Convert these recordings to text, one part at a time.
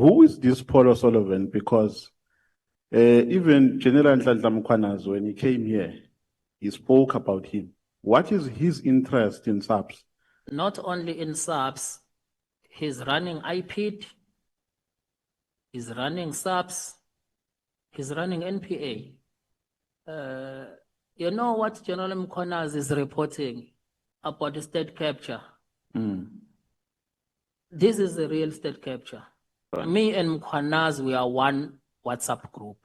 Who is this Paul O'Sullivan? Because even General Nhlanhla Mkhwanazi, when he came here, he spoke about him. What is his interest in SAPS? Not only in SAPS, he's running IPID, he's running SAPS, he's running NPA. You know what General Mkhwanazi is reporting about the state capture? This is a real state capture. Right. Me and Mkhwanazi, we are one WhatsApp group.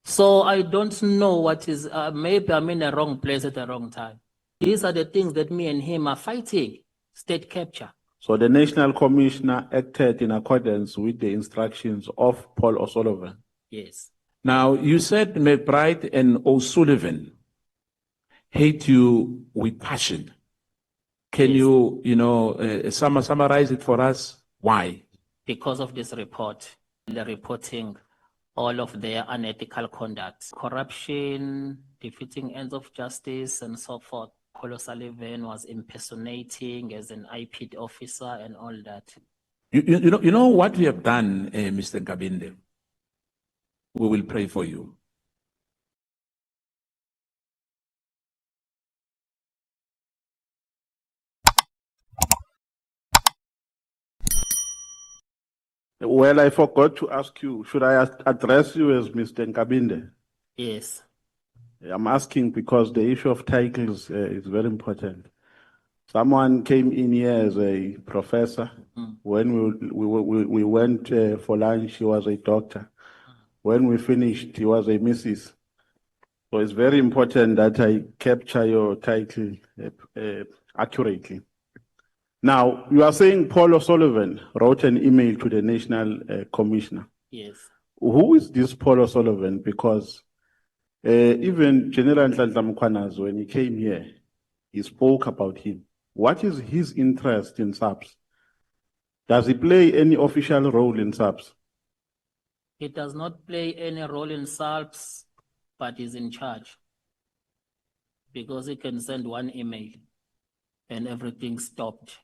So I don't know what is, maybe I'm in the wrong place at the wrong time. These are the things that me and him are fighting, state capture. So the National Commissioner acted in accordance with the instructions of Paul O'Sullivan? Yes. Now, you said McBride and O'Sullivan hate you with passion. Can yes. you summarize it for us? Why? Because of this report, they're reporting all of their unethical conduct, corruption, defeating ends of justice, and so forth. Paul O'Sullivan was impersonating as an IPID officer and all that. You know what we have done, Mr. Nkabinde? We will pray for you. Well, I forgot to ask you, should I address you as Mr. Nkabinde? Yes. I'm asking because the issue of titles is very important. Someone came in here as a professor. When we went for lunch, he was a doctor. When we finished, he was a Mrs. So it's very important that I capture your title accurately. Now, you are saying Paul O'Sullivan wrote an email to the National Commissioner. Yes. Who is this Paul O'Sullivan? Because even General Nhlanhla Mkhwanazi, when he came here, he spoke about him. What is his interest in SAPS? Does he play any official role in SAPS? He does not play any role in SAPS, but is in charge. Because he can send one email and everything stopped.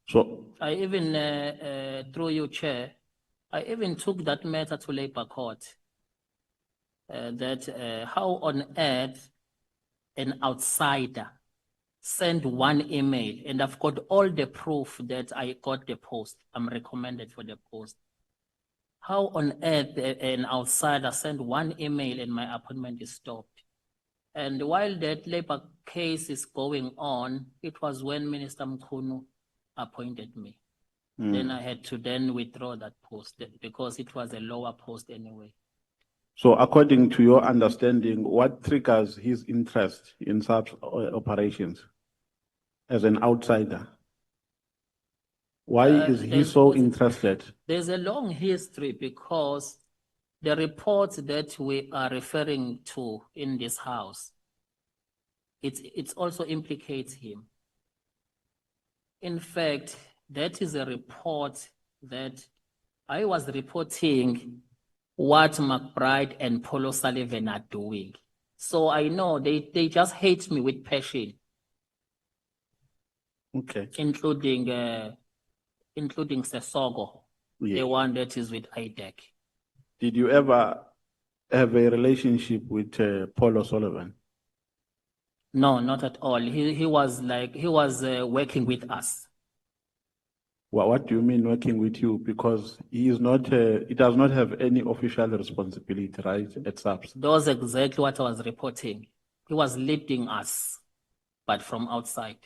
So I even, through you, Chair, I even took that matter to Labour Court. How on earth an outsider send one email, and I've got all the proof that I got the post. I'm recommended for the post. How on earth an outsider send one email and my appointment is stopped? And while that Labour case is going on, it was when Minister Mkhunu appointed me. Then I had to then withdraw that post because it was a lower post anyway. So according to your understanding, what triggers his interest in SAPS operations as an outsider? Why is he so interested? There's a long history because the report that we are referring to in this house, it also implicates him. In fact, that is a report that I was reporting what McBride and Paul O'Sullivan are doing. So I know they just hate me with passion. Okay. Including Sesogo, the one that is with IDEC. Did you ever have a relationship with Paul O'Sullivan? No, not at all. He was working with us. Well, what do you mean working with you? Because he is not, he does not have any official responsibility, right, at SAPS? That was exactly what I was reporting. He was leading us, but from outside.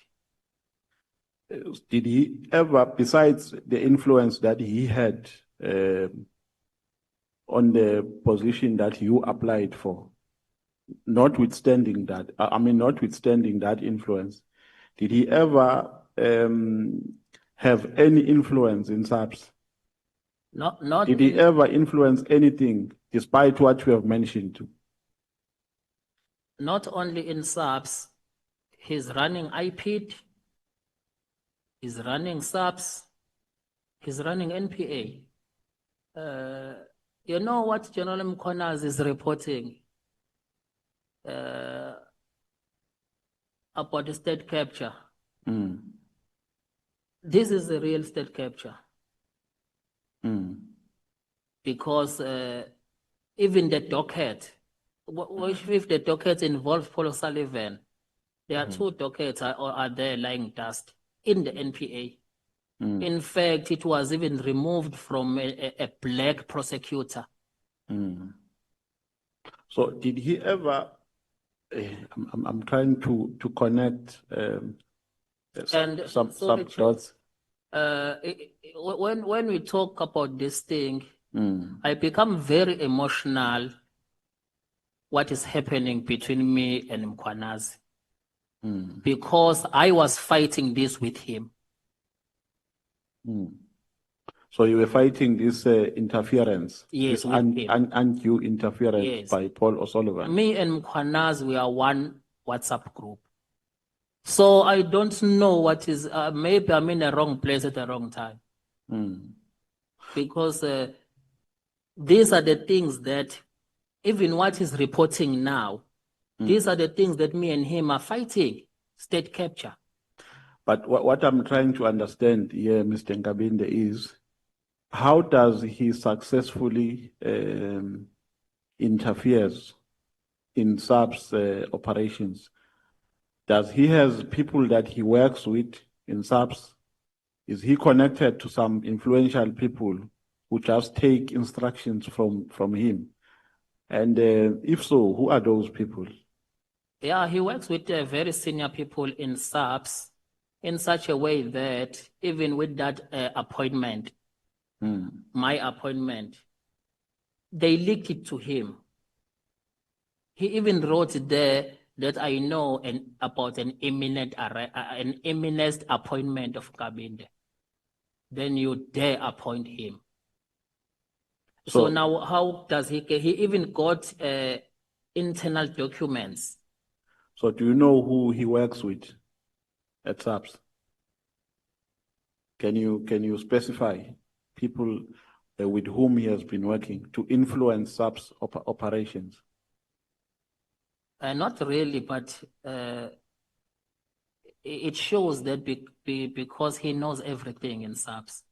Did he ever, besides the influence that he had on the position that you applied for, notwithstanding that influence, did he ever have any influence in SAPS? Not Did he ever influence anything, despite what you have mentioned? Not only in SAPS, he's running IPID, he's running SAPS, he's running NPA. You know what General Mkhwanazi is reporting about the state capture? This is a real state capture. Because even the docket, if the docket involves Paul Sullivan, there are two dockets are there lying dust in the NPA. In fact, it was even removed from a black prosecutor. So did he ever, I'm trying to connect And some sorry, dots. when we talk about this thing, I become very emotional what is happening between me and Mkwanazi. Because I was fighting this with him. So you were fighting this interference, Yes, this with him. undue interference Yes. by Paul O'Sullivan. Me and Mkwanazi, we are one WhatsApp group. So I don't know what is, maybe I'm in the wrong place at the wrong time. Because these are the things that, even what is reporting now, these are the things that me and him are fighting, state capture. But what I'm trying to understand here, Mr. Nkabinde, is how does he successfully interferes in SAPS operations? Does he has people that he works with in SAPS? Is he connected to some influential people who just take instructions from him? And if so, who are those people? Yeah, he works with very senior people in SAPS in such a way that even with that appointment, my appointment, they leaked it to him. He even wrote there that I know about an imminent appointment of Nkabinde. Then you dare appoint him. So now how does he even got internal documents. So do you know who he works with at SAPS? Can you specify people with whom he has been working to influence SAPS operations? Not really, but it shows that because he knows everything in SAPS.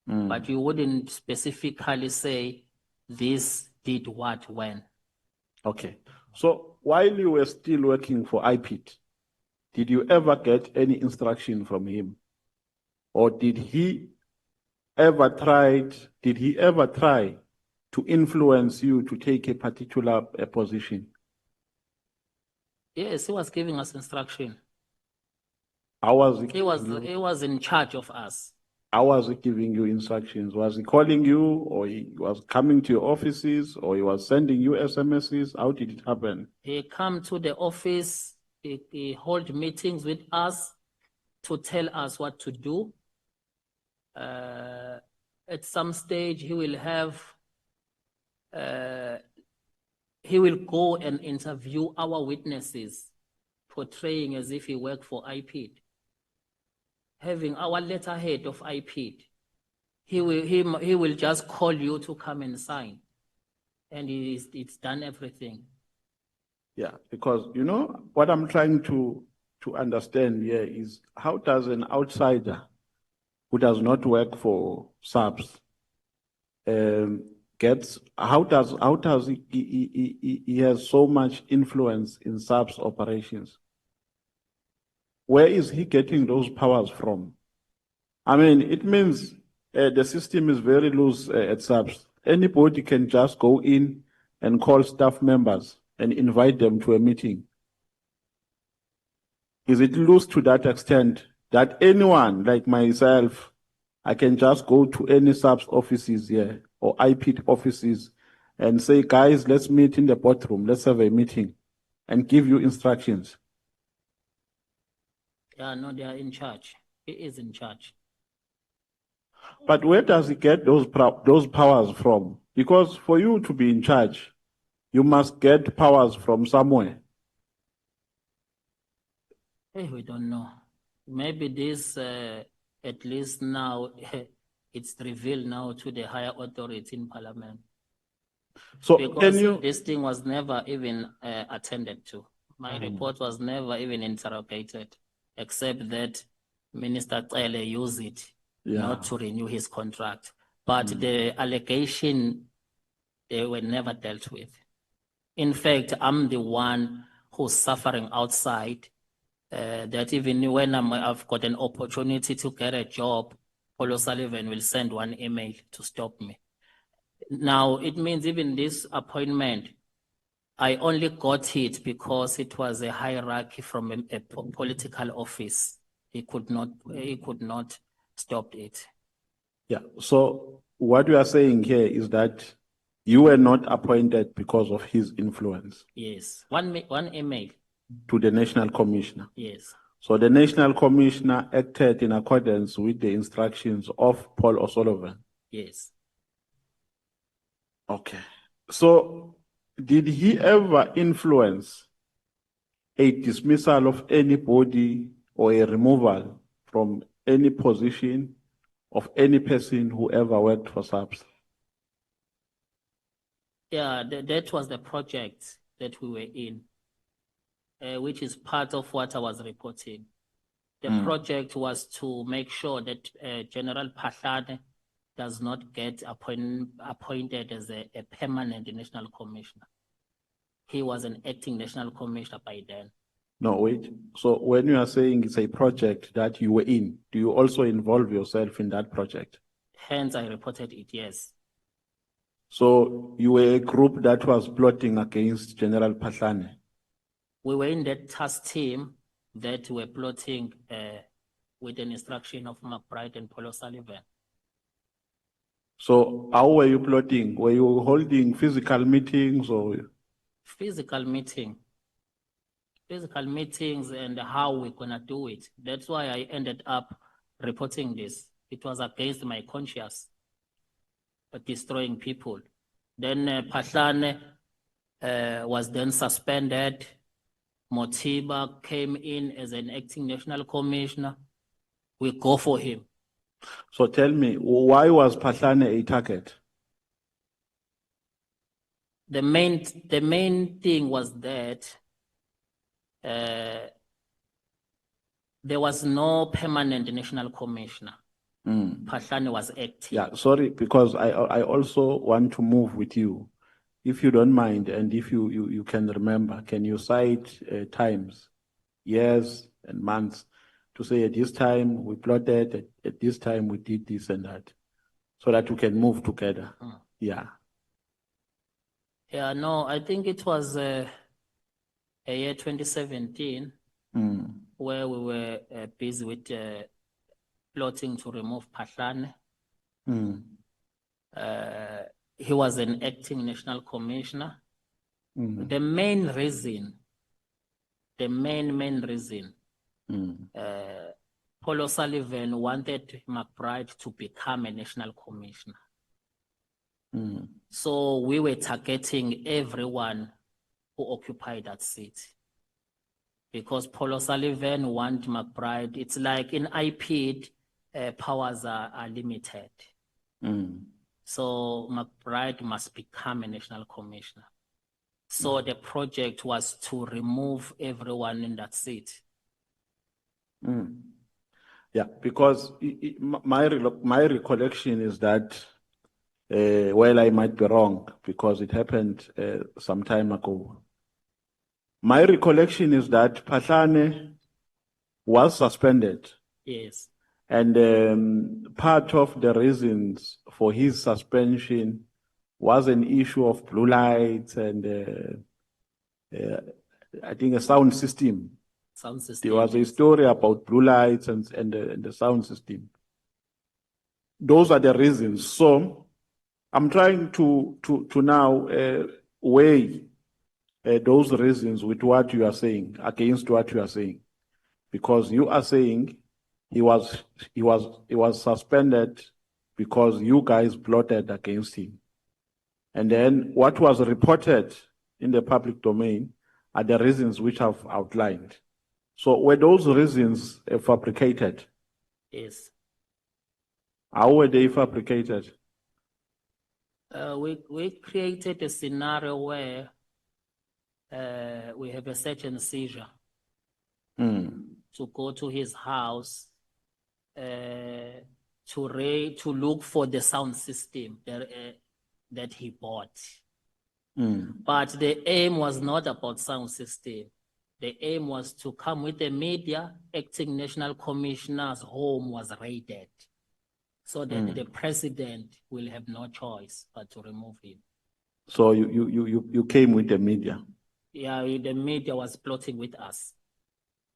But you wouldn't specifically say this did what when. Okay. So while you were still working for IPID, did you ever get any instruction from him? Or did he ever try to influence you to take a particular position? Yes, he was giving us instruction. How was he? He was in charge of us. How was he giving you instructions? Was he calling you, or he was coming to your offices, or he was sending you SMSs? How did it happen? He come to the office, he hold meetings with us to tell us what to do. At some stage, he will go and interview our witnesses, portraying as if he worked for IPID. Having our letterhead of IPID, he will just call you to come and sign, and it's done everything. Yeah, because you know what I'm trying to understand here is how does an outsider who does not work for SAPS how does he has so much influence in SAPS operations? Where is he getting those powers from? I mean, it means the system is very loose at SAPS. Anybody can just go in and call staff members and invite them to a meeting. Is it loose to that extent that anyone like myself, I can just go to any SAPS offices here or IPID offices and say, guys, let's meet in the boardroom, let's have a meeting and give you instructions? Yeah, no, they are in charge. He is in charge. But where does he get those powers from? Because for you to be in charge, you must get powers from somewhere. Hey, we don't know. Maybe this, at least now, it's revealed now to the higher authority in Parliament. So because this thing was never even attended to. My report was never even interrogated, except that Minister Tsele used it not to renew his contract. but the allegation, they were never dealt with. In fact, I'm the one who's suffering outside. That even when I've got an opportunity to get a job, Paulo Sullivan will send one email to stop me. Now, it means even this appointment, I only got it because it was a hierarchy from a political office. He could not stop it. Yeah. So what you are saying here is that you were not appointed because of his influence Yes, one email. to the National Commissioner. Yes, So the National Commissioner acted in accordance with the instructions of Paul O'Sullivan. yes. Okay. So did he ever influence a dismissal of anybody or a removal from any position of any person who ever worked for SAPS? Yeah, that was the project that we were in, which is part of what I was reporting. The project was to make sure that General Pahlane does not get appointed as a permanent national commissioner. He was an acting national commissioner by then. No, wait. So when you are saying it's a project that you were in, do you also involve yourself in that project? Hence, I reported it, yes. So you were a group that was plotting against General Pahlane. We were in that task team that were plotting with an instruction of McBride and Paulo Sullivan. So how were you plotting? Were you holding physical meetings or? Physical meetings and how we're gonna do it. That's why I ended up reporting this. It was against my conscience, destroying people. Then Pahlane was then suspended. Motiba came in as an acting national commissioner. We go for him. So tell me, why was Pahlane a target? The main thing was that there was no permanent national commissioner. Pahlane was acting. Yeah, sorry, because I also want to move with you. If you don't mind, and if you can remember, can you cite times, years and months to say at this time we plotted, at this time we did this and that, so that we can move together? Yeah. Yeah, no, I think it was a year 2017 where we were busy with plotting to remove Pahlane. He was an acting national commissioner. The main reason, Paul O'Sullivan wanted McBride to become a national commissioner. So we were targeting everyone who occupied that seat. Because Paul O'Sullivan wanted McBride, it's like in IPID, powers are limited. So McBride must become a national commissioner. So the project was to remove everyone in that seat. Yeah, because my recollection is that, well, I might be wrong because it happened some time ago. My recollection is that Pahlane was suspended. Yes. And part of the reasons for his suspension was an issue of blue lights and I think a sound system. Sound system. There was a story about blue lights and the sound system. Those are the reasons. So I'm trying to now weigh those reasons with what you are saying, against what you are saying, because you are saying he was suspended because you guys plotted against him. And then what was reported in the public domain are the reasons which I've outlined. So were those reasons fabricated? Yes. How were they fabricated? We created a scenario where we have a search and seizure to go to his house to look for the sound system that he bought. But the aim was not about sound system. The aim was to come with the media. Acting National Commissioner's home was raided, so that the president will have no choice but to remove him. So you came with the media. Yeah, the media was plotting with us.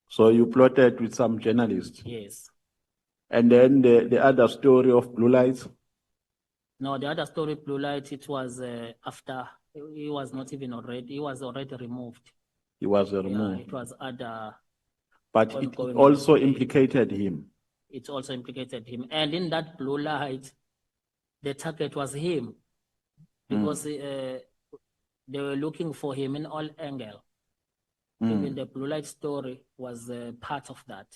So you plotted with some journalists. Yes. And then the other story of Blue Lights. No, the other story, Blue Light, it was after he was not even already. He was already removed. He was Yeah, removed. it was other. But it ongoing also investigation. implicated him. It also implicated him, and in that Blue Light, the target was him, because they were looking for him in all angles. Even the Blue Light story was part of that.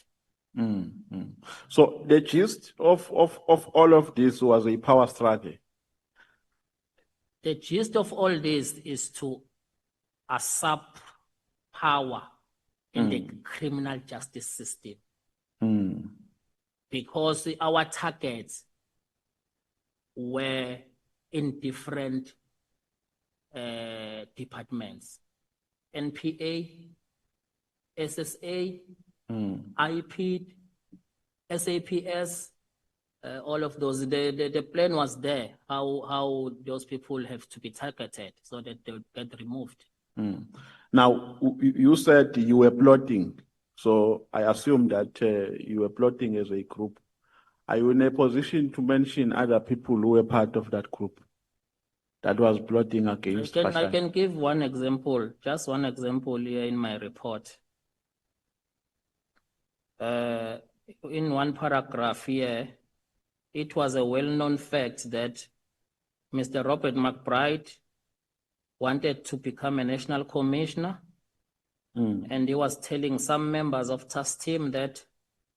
So the gist of all of this was a power struggle. The gist of all this is to usurp power in the criminal justice system, because our targets were in different departments: NPA, SSA, IPID, SAPS, all of those. The plan was there, how those people have to be targeted so that they would get removed. Now, you said you were plotting. So I assume that you were plotting as a group. Are you in a position to mention other people who were part of that group that was plotting against I Bashar? can give one example, just one example here in my report. In one paragraph here, it was a well-known fact that Mr. Robert McBride wanted to become a national commissioner, and he was telling some members of task team that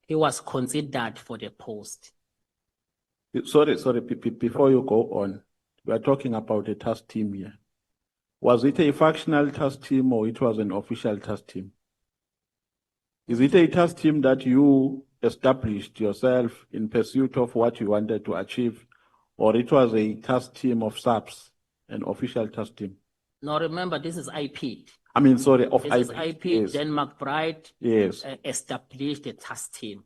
he was considered for the post. Sorry, before you go on, we are talking about a task team here. Was it a factional task team or it was an official task team? Is it a task team that you established yourself in pursuit of what you wanted to achieve, or it was a task team of SAPS, an official task team? Now remember, this is IPID. I mean, sorry, of This is IPID. IPID, Yes. then McBride Yes. established a task team.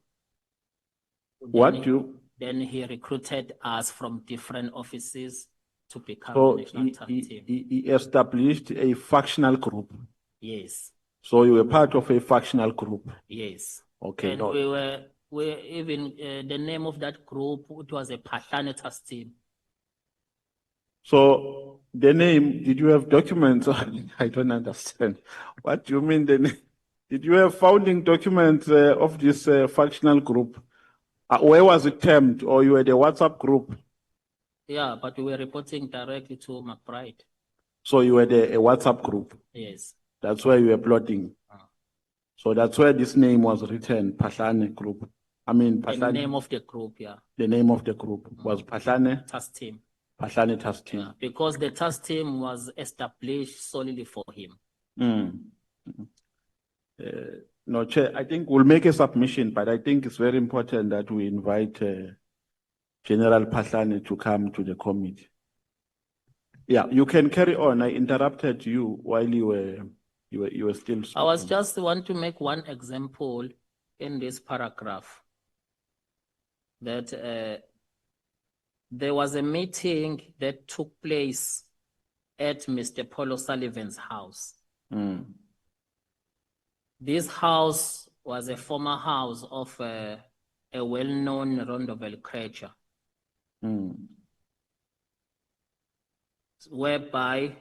Then he recruited us from different offices to become So a national task team. he established a factional group. Yes. So you were part of a factional group. Yes. Okay. And No. we even the name of that group, it was a Pahlane task team. So the name, did you have documents? I don't understand. What do you mean the name? Did you have founding documents of this factional group? Where was it termed? Or you had a WhatsApp group? Yeah, but we were reporting directly to McBride. So you had a WhatsApp group? Yes. That's where you were plotting. So that's where this name was written, Pahlane Group. I mean, The Pahlane. name of the group, yeah. The name of the group was Pahlane Task team. Pahlane Task Team. Yeah, because the task team was established solely for him. No, Chair, I think we'll make a submission, but I think it's very important that we invite General Pahlane to come to the committee. Yeah, you can carry on. I interrupted you while you were still speaking. I was just want to make one example in this paragraph that there was a meeting that took place at Mr. Paul O'Sullivan's house. This house was a former house of a well-known Rondobel creature, whereby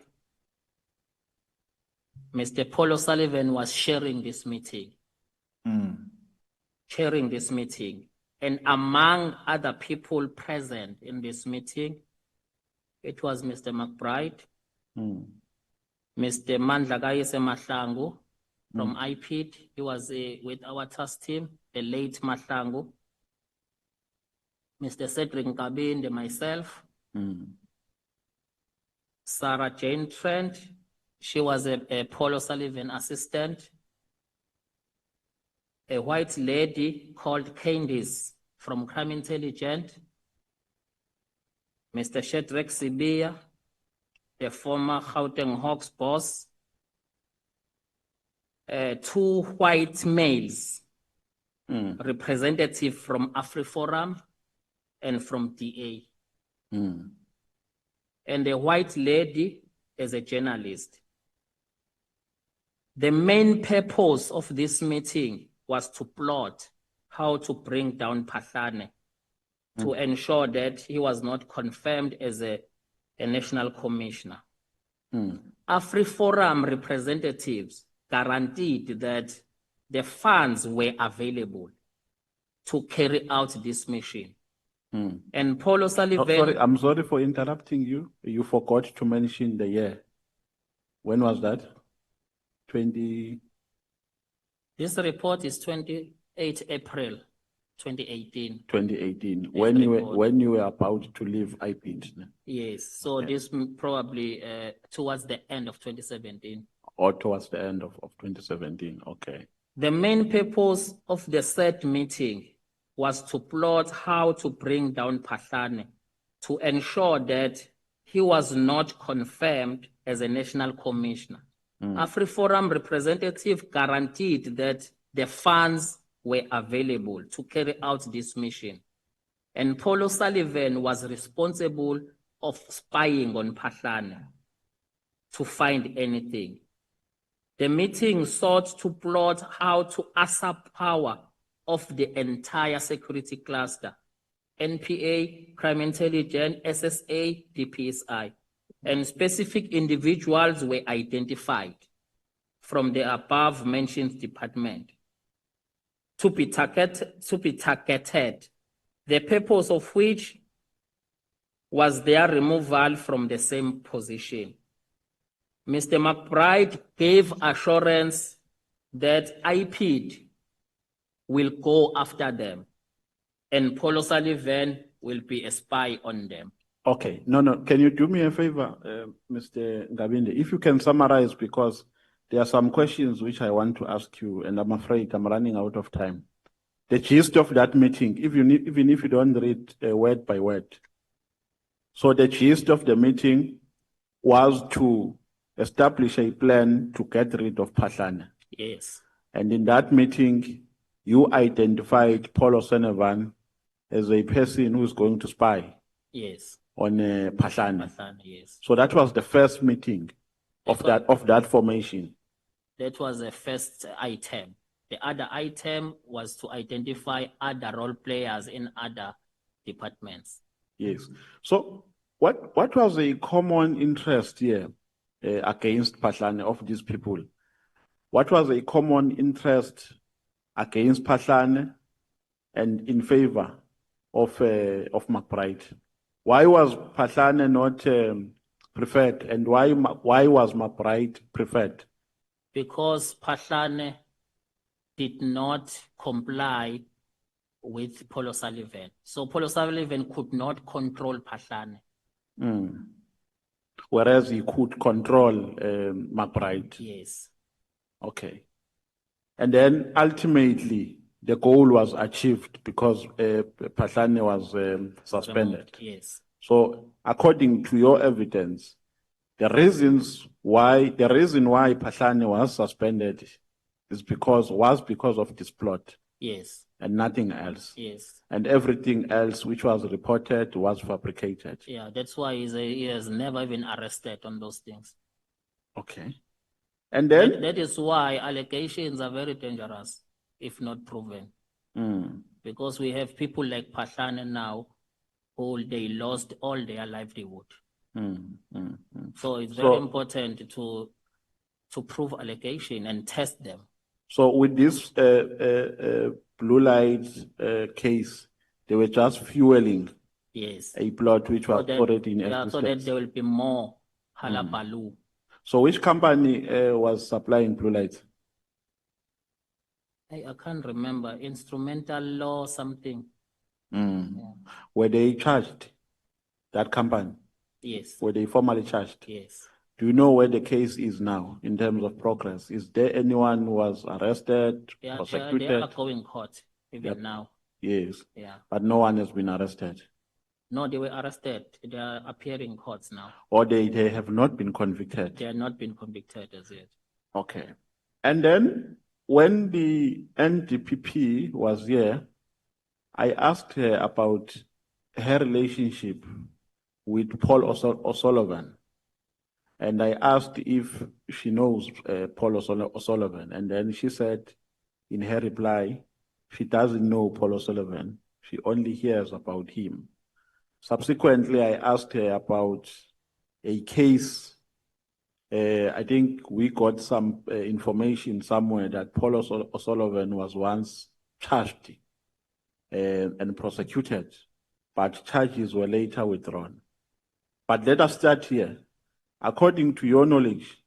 Mr. Paul O'Sullivan was sharing this meeting. And among other people present in this meeting, it was Mr. McBride, Mr. Mandlakayise Mahlangu from IPID. He was with our task team, the late Mahlangu, Mr. Cedric Nkabinde, myself, Sarah Jane Trent. She was a Paul O'Sullivan assistant. A white lady called Candice from Crime Intelligence, Mr. Shedrack Sibia, the former Gauteng Hawks boss, 2 white males, representative from AfriForum and from DA, and a white lady as a journalist. The main purpose of this meeting was to plot how to bring down Phahlane to ensure that he was not confirmed as a national commissioner. AfriForum representatives guaranteed that the funds were available to carry out this mission. And Paul O'Sullivan... sorry, I'm sorry for interrupting you. You forgot to mention the year. When was that? 20... This report is 28 April 2018. 2018, when you were about to leave IPID. Yes, so this probably towards the end of 2017. Or towards the end of 2017, okay. The main purpose of the said meeting was to plot how to bring down Phahlane to ensure that he was not confirmed as a national commissioner. AfriForum representative guaranteed that the funds were available to carry out this mission. And Paul O'Sullivan was responsible of spying on Phahlane to find anything. The meeting sought to plot how to usurp power of the entire security cluster, NPA, Crime Intelligence, SSA, DPSI, and specific individuals were identified from the above mentioned department to be targeted, the purpose of which was their removal from the same position. Mr. McBride gave assurance that IPID will go after them and Paul O'Sullivan will be a spy on them. Okay, no, can you do me a favor, Mr. Nkabinde? If you can summarize, because there are some questions which I want to ask you, and I'm afraid I'm running out of time. The gist of that meeting, even if you don't read word by word. So the gist of the meeting was to establish a plan to get rid of Phahlane. Yes. And in that meeting, you identified Paul O'Sullivan as a person who's going to spy. Yes. On Phahlane. Yes. So that was the first meeting of that formation. That was the first item. The other item was to identify other role players in other departments. Yes. So what was the common interest here against Phahlane of these people? What was a common interest against Phahlane and in favor of McBride? Why was Phahlane not preferred, and why was McBride preferred? Because Phahlane did not comply with Paul O'Sullivan. So Paul O'Sullivan could not control Phahlane. Whereas he could control McBride. Yes. Okay. And then ultimately, the goal was achieved because Phahlane was suspended. Yes. So according to your evidence, the reason why Phahlane was suspended was because of this plot. Yes. And nothing else. Yes. And everything else which was reported was fabricated. Yeah, that's why he has never been arrested on those things. Okay. And then that is why allegations are very dangerous if not proven. Because we have people like Phahlane now who they lost all their livelihood. So it's very important to prove allegation and test them. So with this blue lights case, they were just fueling a plot which was already in existence. So that there will be more halabaloo. So which company was supplying blue lights? I can't remember. Instrumental law something. Yeah. Were they charged, that company? Yes. Were they formally charged? Yes. Do you know where the case is now in terms of progress? Is there anyone who was arrested, prosecuted? They are going court even now. Yes, Yeah. but no one has been arrested. No, they were arrested. They are appearing in courts now. Or they have not been convicted. They have not been convicted as yet. Okay. And then when the NDPP was here, I asked her about her relationship with Paul O'Sullivan. And I asked if she knows Paul O'Sullivan. And then she said in her reply, she doesn't know Paul O'Sullivan. She only hears about him. Subsequently, I asked her about a case. I think we got some information somewhere that Paul O'Sullivan was once charged and prosecuted, but charges were later withdrawn. But let us start here. According to your knowledge,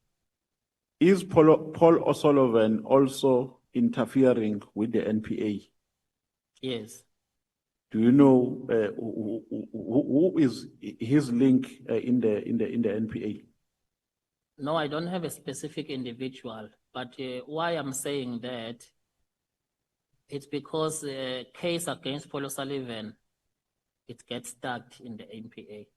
is Paul O'Sullivan also interfering with the NPA? Yes. Do you know who is his link in the NPA? No, I don't have a specific individual, but why I'm saying that, it's because the case against Paul O'Sullivan, it gets stuck in the NPA.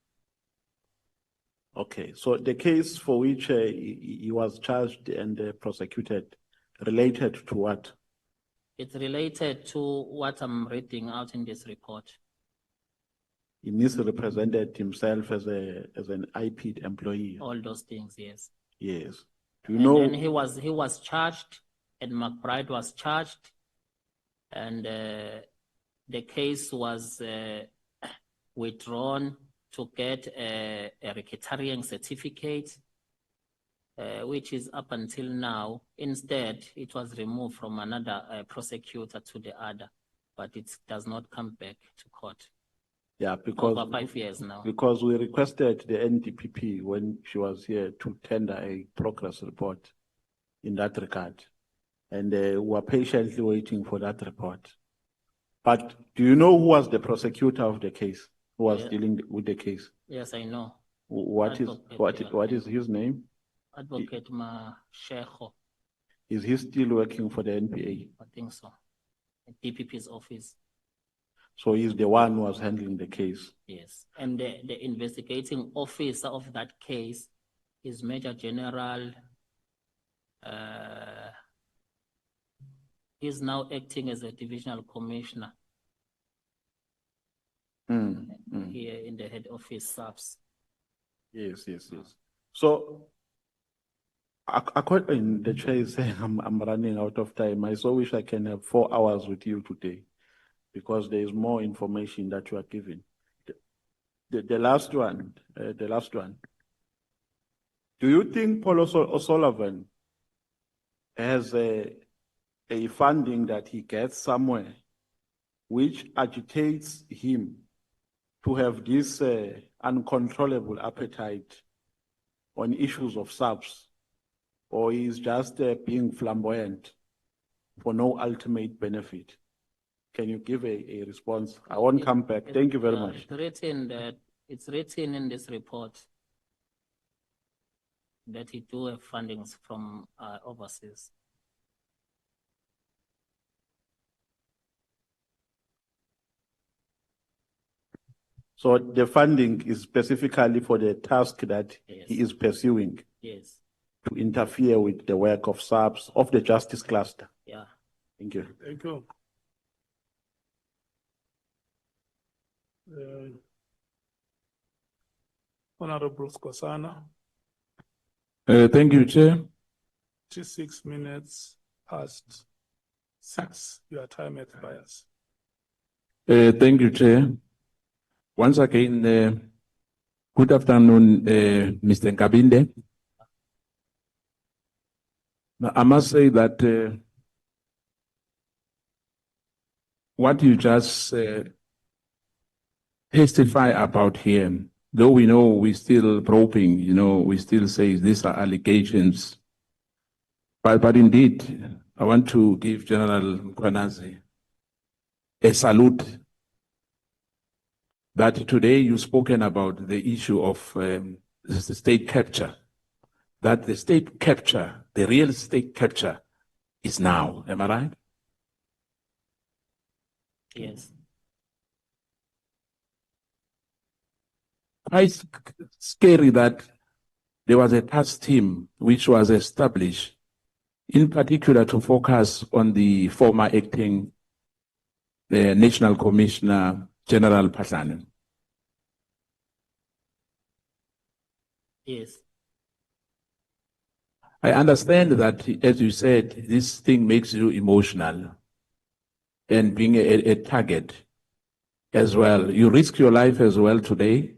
Okay, so the case for which he was charged and prosecuted related to what? It's related to what I'm reading out in this report. He misrepresented himself as an IPID employee. All those things, yes. Yes. Do you And know? then he was charged, and McBride was charged, and the case was withdrawn to get a racketeering certificate, which is up until now. Instead, it was removed from another prosecutor to the other, but it does not come back to court. Yeah, because Over 5 years now. Because we requested the NDPP when she was here to tender a progress report in that regard. And we were patiently waiting for that report. But do you know who was the prosecutor of the case? Who was dealing with the case? Yes, I know. What is his name? Advocate Mashego. Is he still working for the NPA? I think so. At DPP's office. So he's the one who was handling the case. Yes. And the investigating officer of that case is Major General. He's now acting as a divisional commissioner here in the head office, SAPS. Yes. So, according the chair is saying I'm running out of time. I so wish I can have 4 hours with you today, because there is more information that you are giving. The last one. Do you think Paul O'Sullivan has a funding that he gets somewhere which agitates him to have this uncontrollable appetite on issues of SAPS, or he's just being flamboyant for no ultimate benefit? Can you give a response? I won't come back. Thank you very much. It's written in this report that he do have fundings from overseas. So the funding is specifically for the task that he is pursuing. Yes. To interfere with the work of SAPS, of the Justice Cluster. Yeah. Thank you. Thank you. Honorable Skosana, Thank you, Chair. 6 minutes past 6. Your time expires. Thank you, Chair. Once again, good afternoon, Mr. Nkabinde. Now, I must say that what you just testify about here, though we know we're still probing, we still say these are allegations. But indeed, I want to give General Mkwanazi a salute that today you've spoken about the issue of the state capture, that the state capture, the real state capture is now. Am I right? Yes. Quite scary that there was a task team which was established, in particular to focus on the former acting National Commissioner General Patlane. Yes. I understand that, as you said, this thing makes you emotional and being a target as well. You risk your life as well today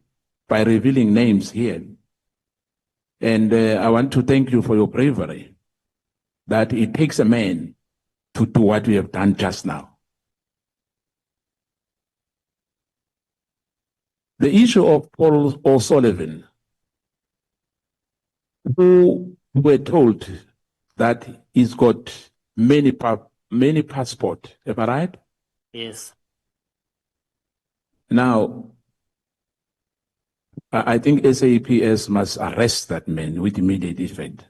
by revealing names here. And I want to thank you for your bravery, that it takes a man to do what we have done just now. The issue of Paul O'Sullivan, who were told that he's got many passports, am I right? Yes. Now, I think SAPS must arrest that man with immediate effect.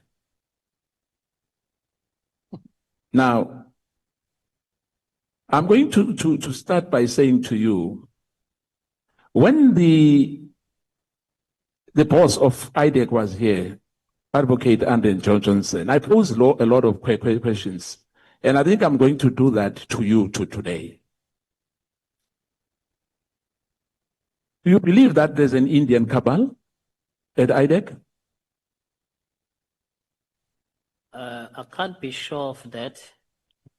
Now, I'm going to start by saying to you, when the boss of IDEC was here, Advocate Andrew Johnson, I posed a lot of questions, and I think I'm going to do that to you today. Do you believe that there's an Indian cabal at IDEC? I can't be sure of that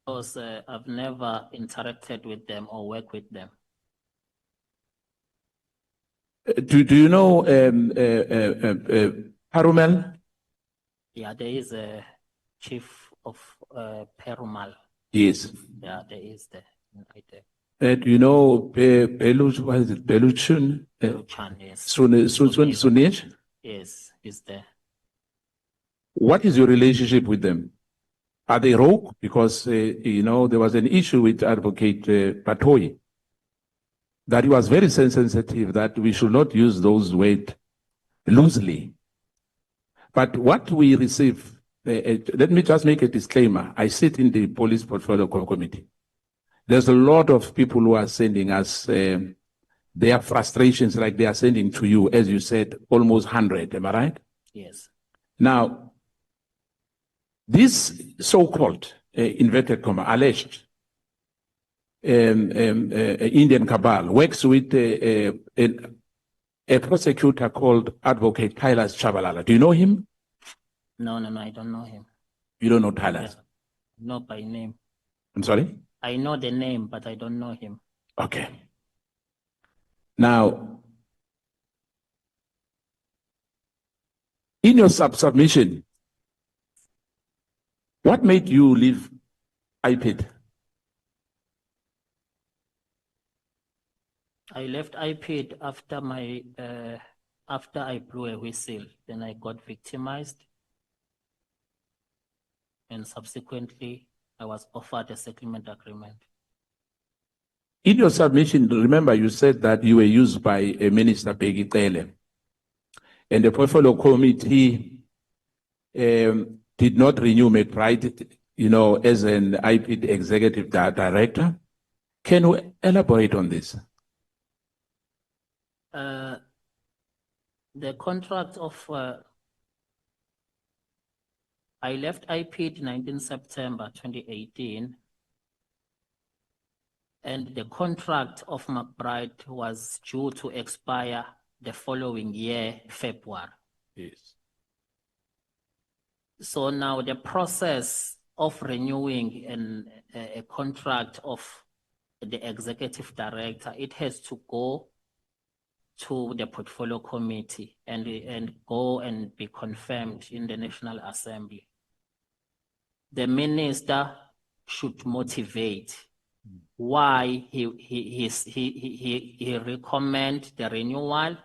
because I've never interacted with them or worked with them. Do you know Harumel? Yeah, there is a chief of Perumal. Yes. Yeah, there is there. Do you know what is it? Beluchun? Chan, yes. Sunesh? Yes, is there. What is your relationship with them? Are they rogue? Because, you know, there was an issue with Advocate Patoy, that he was very sensitive, that we should not use those words loosely. But what we receive, let me just make a disclaimer. I sit in the Police Portfolio Committee. There's a lot of people who are sending us their frustrations, like they are sending to you, as you said, almost 100, am I right? Yes. Now, this so-called, inverted comma, alleged Indian cabal works with a prosecutor called Advocate Tyler Chabalala. Do you know him? No, I don't know him. You don't know Tyler? Yeah. Not by name. I'm sorry? I know the name, but I don't know him. Okay. Now, in your submission, what made you leave IPID? I left IPID after my after I blew a whistle. Then I got victimized, and subsequently I was offered a settlement agreement. In your submission, remember you said that you were used by a Minister Peggy Tele, and the portfolio committee did not renew McBride, you know, as an IPID executive director. Can you elaborate on this? The contract of I left IPID 19 September 2018, and the contract of McBride was due to expire the following year, February. Yes. So now the process of renewing a contract of the executive director, it has to go to the portfolio committee and go and be confirmed in the National Assembly. The minister should motivate why he recommend the renewal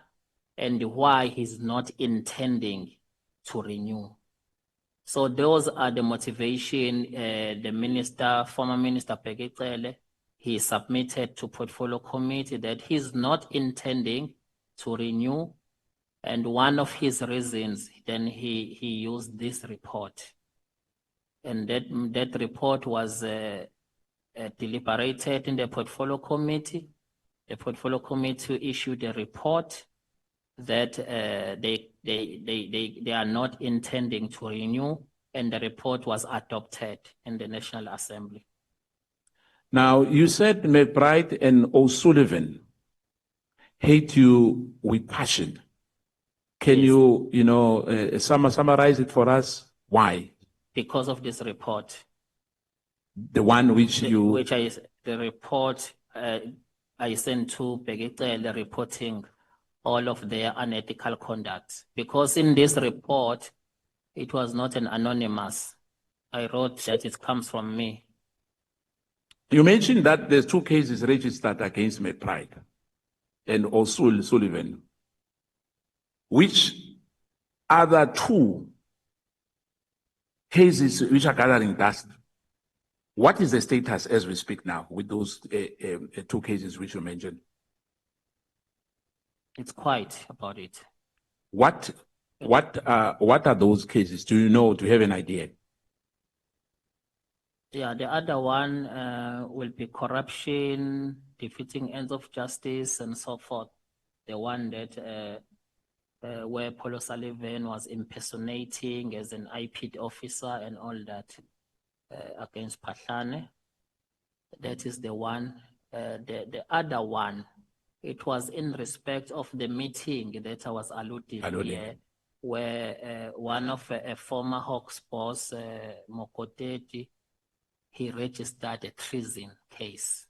and why he's not intending to renew. So those are the motivation. The minister, former Minister Peggy, he submitted to portfolio committee that he's not intending to renew, and one of his reasons, then he used this report, and that report was deliberated in the portfolio committee. The portfolio committee issued a report that they are not intending to renew, and the report was adopted in the National Assembly. Now, you said McBride and O'Sullivan hate you with passion. Can Yes. you summarize it for us? Why? Because of this report, The one which you... the report I sent to Begitele reporting all of their unethical conduct. Because in this report, it was not an anonymous. I wrote that it comes from me. You mentioned that there's 2 cases registered against McBride and O'Sullivan. Which other 2 cases which are gathering dust? What is the status as we speak now with those 2 cases which you mentioned? It's quiet about it. What are those cases? Do you know? Do you have an idea? Yeah, the other one will be corruption, defeating ends of justice, and so forth. The one that where Paul O'Sullivan was impersonating as an IPID officer and all that against Pahlane. That is the one. The other one, it was in respect of the meeting that I was alluding here, where one of a former Hawks boss, Mokoteti, he registered a treason case,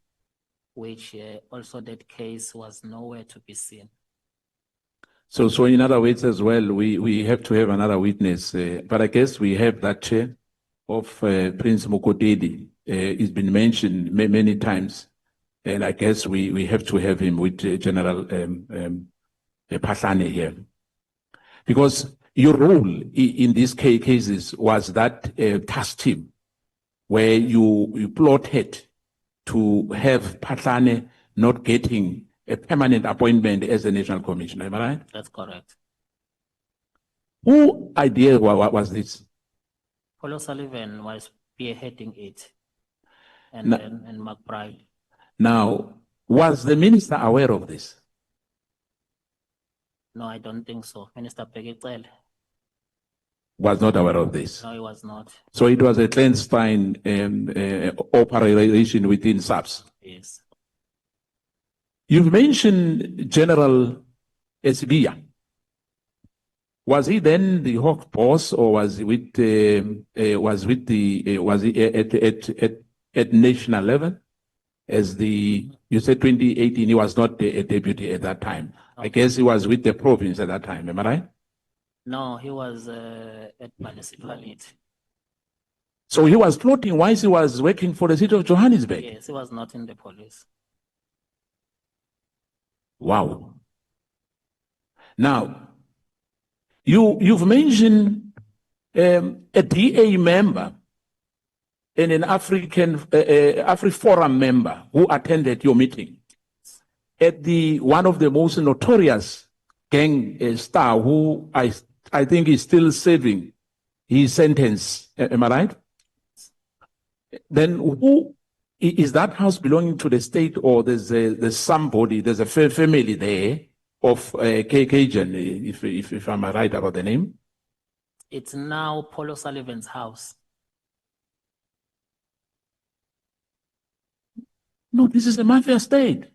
which also that case was nowhere to be seen. So in other words as well, we have to have another witness, but I guess we have that chair of Prince Mokotedi. It's been mentioned many times, and I guess we have to have him with General Pahlane here. Because your role in these cases was that task team where you plotted to have Pahlane not getting a permanent appointment as a national commissioner, am I right? That's correct. Who idea was this? Paul O'Sullivan was spearheading it, and No. and McBride. Now, was the minister aware of this? No, I don't think so. Minister Begitele. Was not aware of this. No, he was not. So it was a clandestine operation within SAPS. Yes. You've mentioned General Esbia. Was he then the Hawk boss, or was he at national level? As you said 2018, he was not a deputy at that time. I guess he was with the province at that time, am I right? No, he was at municipality. So he was plotting whilst he was working for the city of Johannesburg. Yes, he was not in the police. Wow. Now, you've mentioned a DA member and an AfriForum member who attended your meeting at one of the most notorious gang star who I think is still serving his sentence. Am I right? Then who is that house belonging to the state, or there's somebody, there's a family there of Cajun, if I'm right about the name? It's now Paul O'Sullivan's house. No, this is a mafia state.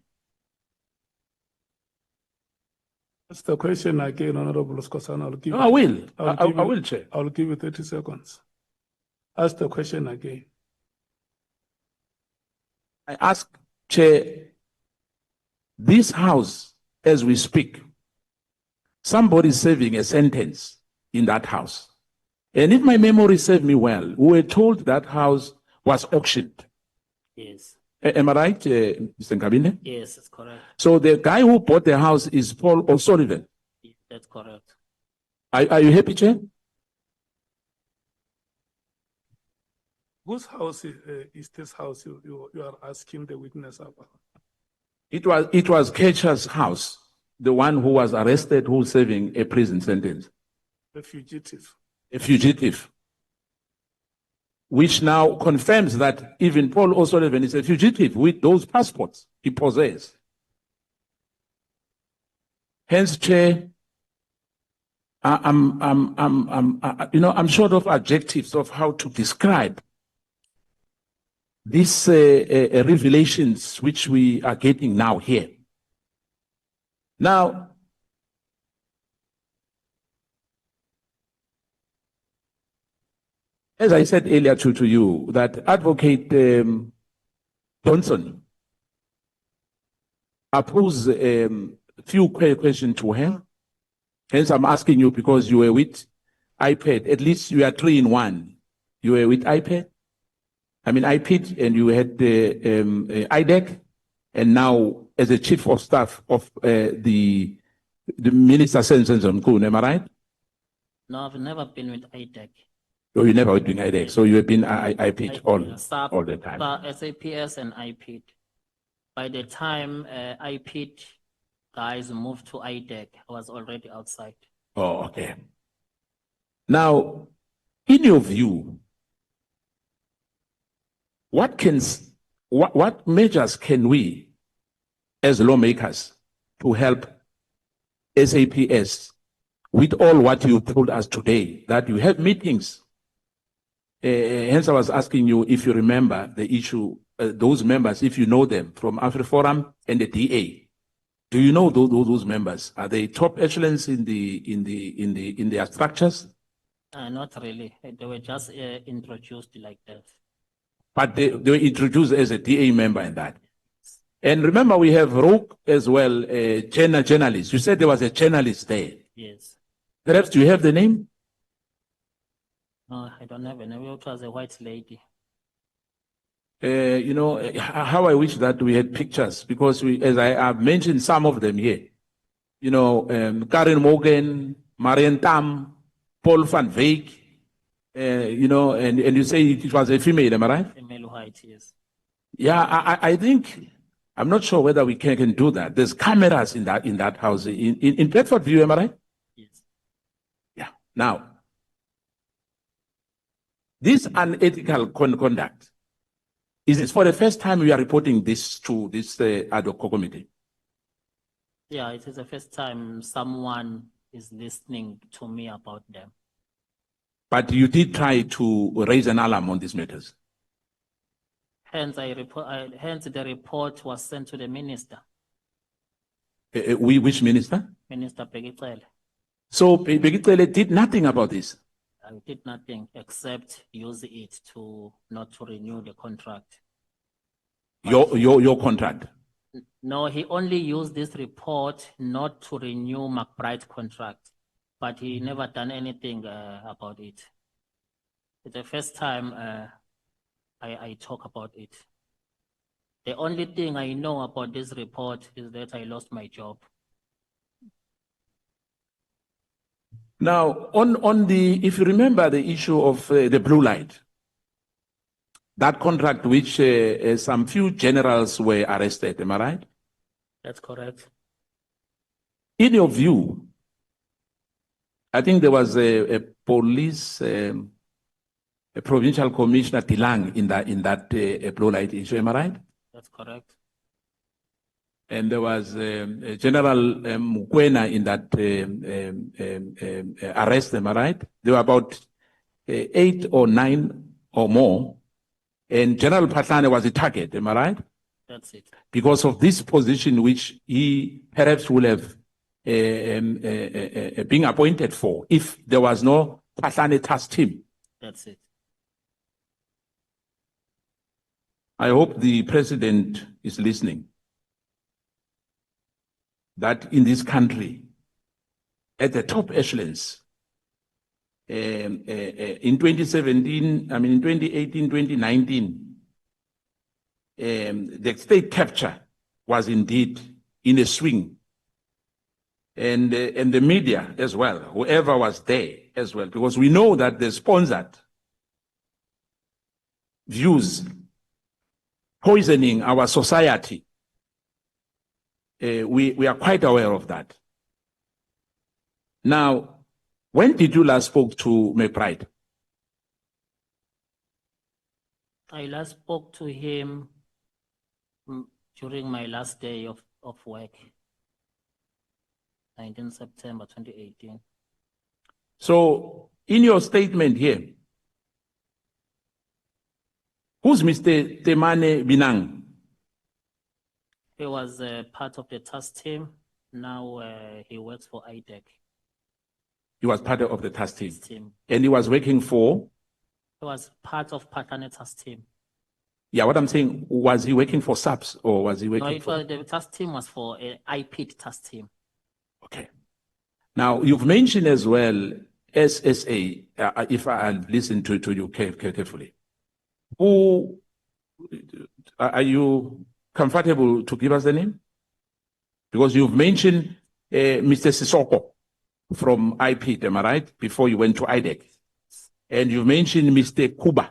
That's the question again, Honorable Skosana. I'll give No, I will. I will, Chair. I'll give you 30 seconds. Ask the question again. I ask, Chair, this house, as we speak, somebody is serving a sentence in that house. And if my memory serves me well, we were told that house was auctioned. Yes. Am I right, Mr. Nkabinde? Yes, that's correct. So the guy who bought the house is Paul O'Sullivan. That's correct. Are you happy, Chair? Whose house is this house you are asking the witness about? It was Ketcher's house, the one who was arrested, who's serving a prison sentence. The fugitive. A fugitive. which now confirms that even Paul O'Sullivan is a fugitive with those passports he possesses. Hence, Chair, I'm short of adjectives of how to describe these revelations which we are getting now here. Now, as I said earlier to you, that Advocate Johnson, I posed a few questions to her. Hence, I'm asking you because you were with IPID. At least you are 3 in 1. You were with IPID, IPID, and you had the IDEC, and now as a chief of staff of the Minister Senzon, am I right? No, I've never been with IDEC. Oh, you never been IDEC, so you have been IPID all the time. SAPS and IPID. By the time IPID guys moved to IDEC, I was already outside. Oh, okay. Now, in your view, what measures can we, as lawmakers, to help SAPS with all what you told us today, that you have meetings? Hence, I was asking you if you remember the issue, those members, if you know them from AfriForum and the DA. Do you know those members? Are they top echelons in their structures? Not really. They were just introduced like that. But they were introduced as a DA member in that. And remember, we have Rogue as well, a journalist. You said there was a journalist there. Yes. Perhaps, do you have the name? No, I don't have a name. It was a white lady. How I wish that we had pictures, because as I have mentioned some of them here, Karen Morgan, Marian Tam, Paul van Veek, and you say it was a female, am I right? Female white, yes. Yeah, I think, I'm not sure whether we can do that. There's cameras in that house, in Bedford View, am I right? Yes. Yeah. Now, this unethical conduct, is it for the first time we are reporting this to this ad hoc committee? Yeah, it is the first time someone is listening to me about them. But you did try to raise an alarm on these matters. Hence, hence the report was sent to the minister. Which minister? Minister Pegicele. So Pegicele did nothing about this? I did nothing except use it not to renew the contract. Your contract? No, he only used this report not to renew McBride's contract, but he never done anything about it. It's the first time I talk about it. The only thing I know about this report is that I lost my job. Now, if you remember the issue of the blue light, that contract which some few generals were arrested, am I right? That's correct. In your view, I think there was a police, a provincial commissioner, Tilang, in that blue light issue, am I right? That's correct. And there was General Mukwena in that arrest, am I right? There were about 8 or 9 or more. And General Patlane was a target, am I right? That's it. Because of this position which he perhaps would have been appointed for if there was no Patlane task team. That's it. I hope the president is listening. That in this country, at the top echelons, in 2017, in 2018, 2019, the state capture was indeed in a swing. And the media as well, whoever was there as well, because we know that they sponsored views poisoning our society. We are quite aware of that. Now, when did you last spoke to McBride? I last spoke to him during my last day of work, 19 September 2018. So, in your statement here, who's Mr. Temane Binang? He was part of the task team. Now he works for IDEC He was part of the task team. team. And he was working for, He was part of partner task team. yeah, what I'm saying, was he working for SAPS or was he No, working it for? was, the task team was for IPID task team. Okay. Now, you've mentioned as well SSA, if I listen to you carefully. Who, are you comfortable to give us the name? Because you've mentioned Mr. Sisoko from IPID, am I right? Before you went to IDEC. And you mentioned Mr. Kuba,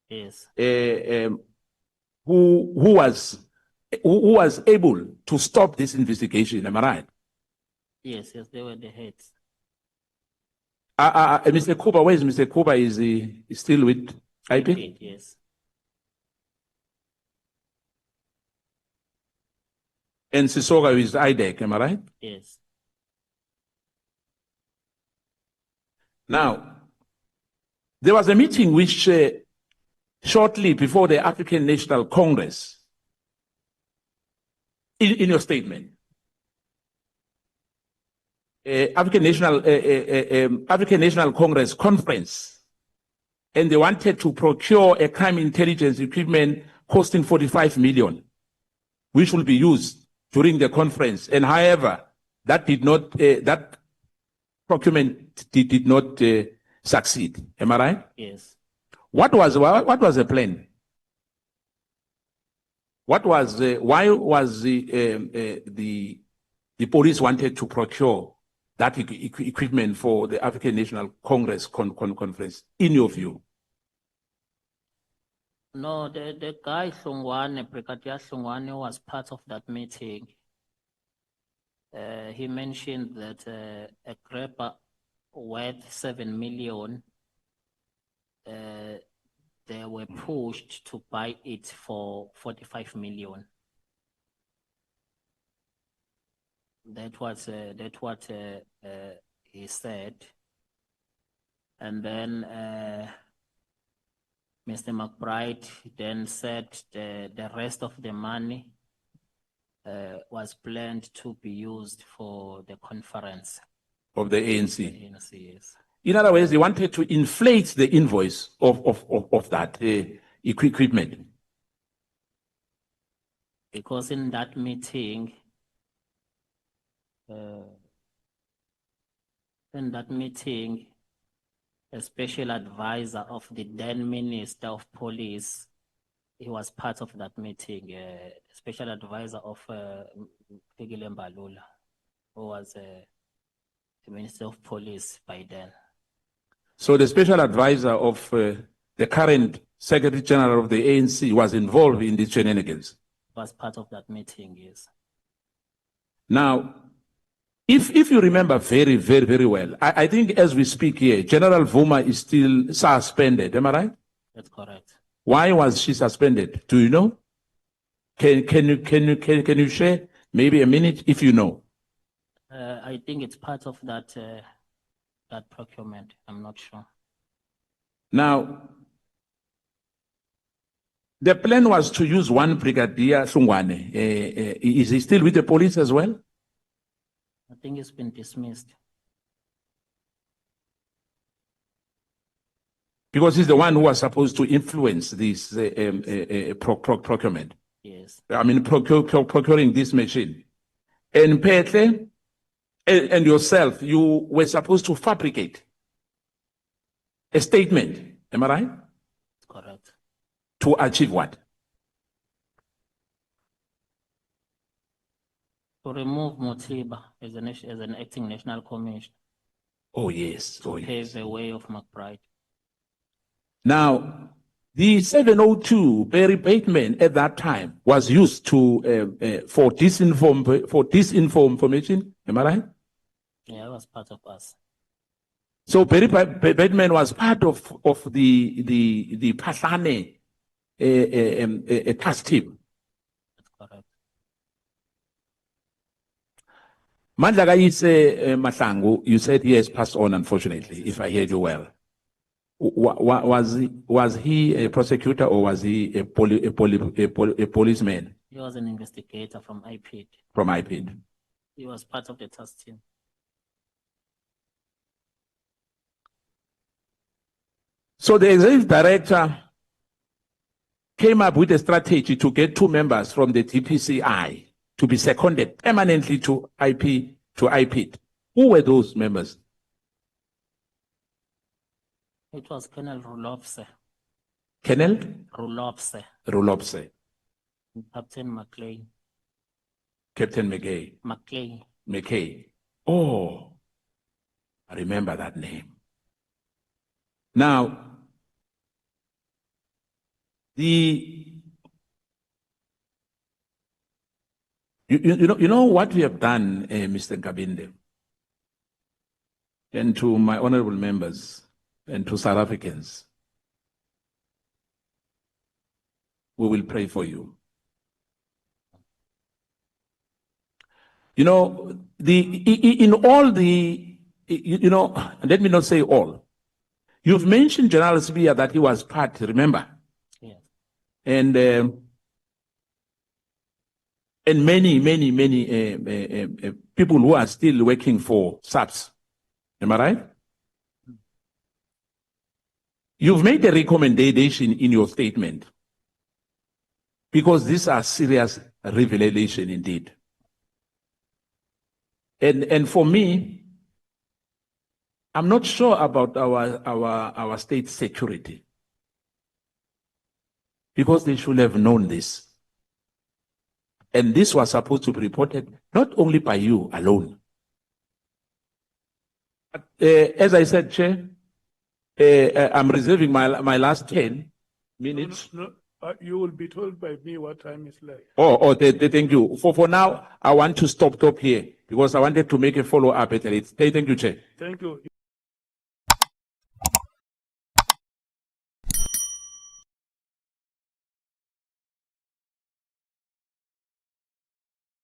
Yes. who was able to stop this investigation, am I right? Yes, they were the heads. Mr. Kuba, where is Mr. Kuba? Is he still with IPID? IPID, yes. And Sisoga is IDEC, am I right? Yes. Now, there was a meeting which shortly before the African National Congress, in your statement, African National Congress conference, and they wanted to procure a crime intelligence equipment costing 45 million, which will be used during the conference. And however, that did not, that procurement did not succeed. Am I right? Yes. What was the plan? What was why was the police wanted to procure that equipment for the African National Congress conference, in your view? No, the guy Hlongwane, Brigadier Hlongwane, was part of that meeting. He mentioned that a grabber worth 7 million, they were pushed to buy it for 45 million. That's what he said. And then Mr. McBride then said the rest of the money was planned to be used for the conference. Of the ANC. Yes. In other words, they wanted to inflate the invoice of that equipment. Because in that meeting, a special advisor of the then Minister of Police, he was part of that meeting, a special advisor of Fikile Mbalula, who was the Minister of Police by then. So the special advisor of the current Secretary General of the ANC was involved in these shenanigans. Was part of that meeting, yes. Now, if you remember very, very, very well, I think as we speak here, General Vuma is still suspended. Am I right? That's correct. Why was she suspended? Do you know? Can you share maybe a minute if you know? I think it's part of that that procurement. I'm not sure. Now, the plan was to use one Brigadier Hlongwane. Is he still with the police as well? I think it's been dismissed. Because he's the one who was supposed to influence this procurement. Yes. I mean, procuring this machine. And Petle and yourself, you were supposed to fabricate a statement. Am I right? Correct. To achieve what? To remove Motiba as an acting national commissioner. Oh, yes. Oh, Pave yes. the way of McBride. Now, the 702 abatement at that time was used to for disinformation. Am I right? Yeah, it was part of us. So abatement was part of the Pahlane a task team. That's correct. Mandla Kayise Mahlangu, you said he has passed on, unfortunately, if I heard you well. Was he a prosecutor or was he a policeman He was an investigator from IPID. from IPID? He was part of the task team. So the executive director came up with a strategy to get 2 members from the DPCI to be seconded permanently to IPID. Who were those members? It was Colonel Rulopse, Colonel Rulopse, Rulopse, Captain McLean, Captain McKay. Oh, I remember that name. Now, you know what we have done, Mr. Nkabinde, and to my honorable members and to South Africans, we will pray for you. You know, let me not say all. You've mentioned General Sibia that he was part, remember? Yes. And many people who are still working for SAPS. Am I right? You've made a recommendation in your statement because these are serious revelations indeed. And for me, I'm not sure about our state security because they should have known this. And this was supposed to be reported not only by you alone. But, as I said, Chair, I'm reserving my last 10 minutes. No, you will be told by me what time is like. Thank you. For now, I want to stop here because I wanted to make a follow-up at it. Thank you, Chair. Thank you.